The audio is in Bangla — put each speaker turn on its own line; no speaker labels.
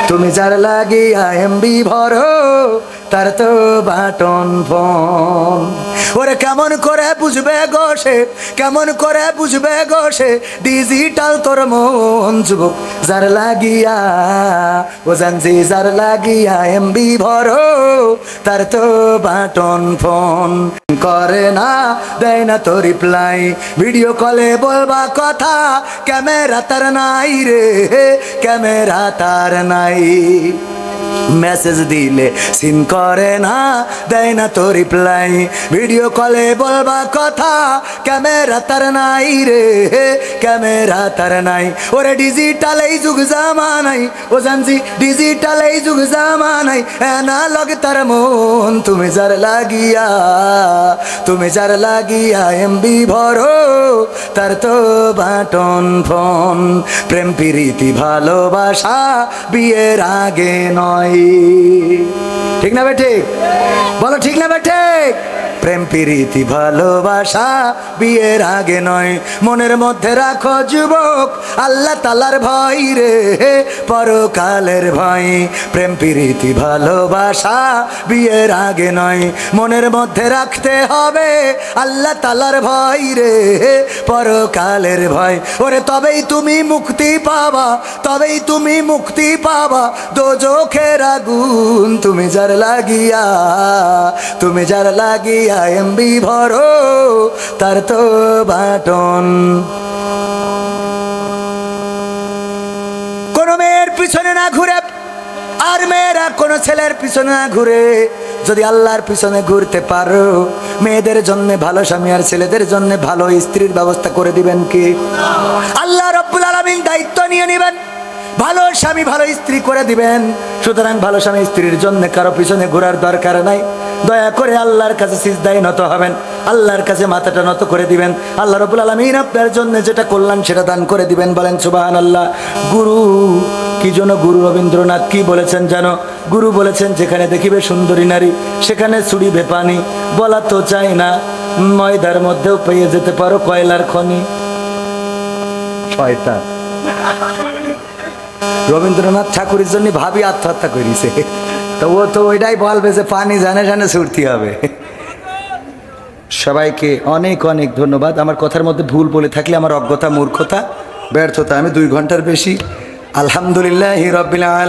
তুমি যার লাগিয়া এমবি ভরো তার তো বাটন ফোন। ওরে কেমন করে বুঝবে গো সে, কেমন করে বুঝবে গো সে ডিজিটাল তোর মন যুবক যার লাগিয়া, ও জানছি যার লাগিয়া এমবি ভরো তার তো বাটন ফোন। করে না দেয় না তো রিপ্লাই, ভিডিও কলে বলবা কথা ক্যামেরা তার নাই রে, ক্যামেরা তার নাই। মেসেজ দিলে সিন করে না দেয় না তো রিপ্লাই, ভিডিও কলে বলবা কথা ক্যামেরা তার নাই রে, ক্যামেরা তার নাই। ওরে ডিজিটাল এই যুগ জামানাই, ও জানছি ডিজিটাল এই যুগ জামানাই অ্যানালগ তার মন। তুমি যার লাগিয়া, তুমি যার লাগিয়া এমবি ভরো তার তো বাটন ফোন। প্রেম প্রীতি ভালোবাসা বিয়ের আগে নয়, ঠিক না বেঠে? বলো ঠিক না বেঠে? প্রেম প্রীতি ভালোবাসা বিয়ের আগে নয়। মনের মধ্যে রাখো যুবক আল্লাহ তাআলার ভয় রে, পরকালের ভয়। প্রেম প্রীতি ভালোবাসা বিয়ের আগে নয়, মনের মধ্যে রাখতে হবে আল্লাহ তাআলার ভয় রে, পরকালের ভয়। ওরে তবেই তুমি মুক্তি পাবা, তবেই তুমি মুক্তি পাবা দোজখের আগুন। তুমি যার লাগিয়া, তুমি যার লাগিয়া এমবি ভরো তার তো বাটন। কোন মেয়ের পিছনে না ঘুরে, আর মেয়েরা কোন ছেলের পিছনে না ঘুরে যদি আল্লাহর পিছনে ঘুরতে পারো, মেয়েদের জন্য ভালো স্বামী আর ছেলেদের জন্য ভালো স্ত্রীর ব্যবস্থা করে দিবেন কি? আল্লাহ রাব্বুল আলামিন দায়িত্ব নিয়ে নেবেন, ভালো স্বামী ভালো স্ত্রী করে দিবেন। সুতরাং ভালো স্বামী স্ত্রীর জন্য কারো পিছনে ঘোরার দরকার নাই। দয়া করে আল্লাহর কাছে সিজদায় নত হবেন, আল্লাহর কাছে মাথাটা নত করে দিবেন। আল্লাহ রাব্বুল আলামিন আপনার জন্য যেটা কল্যাণ সেটা দান করে দিবেন। বলেন সুবহানাল্লাহ। গুরু কি জন্য, গুরু রবীন্দ্রনাথ কি বলেছেন জানো? গুরু বলেছেন যেখানে দেখিবে সুন্দরী নারী সেখানে ছুড়িবে পানি। বলা তো চাই না, ময়দার মধ্যেও পেয়ে যেতে পারো কয়লার খনি। শয়তান। রবীন্দ্রনাথ ঠাকুরের জন্য ভাবি আত্মহত্যা করেছে, তো ও তো ওইটাই বলবে যে পানি জানে জানে ছুটতে হবে। সবাইকে অনেক অনেক ধন্যবাদ। আমার কথার মধ্যে ভুল বলে থাকলে আমার অজ্ঞতা, মূর্খতা, ব্যর্থতা। আমি 2 ঘন্টার বেশি আলহামদুলিল্লাহি রাব্বিল আলামিন।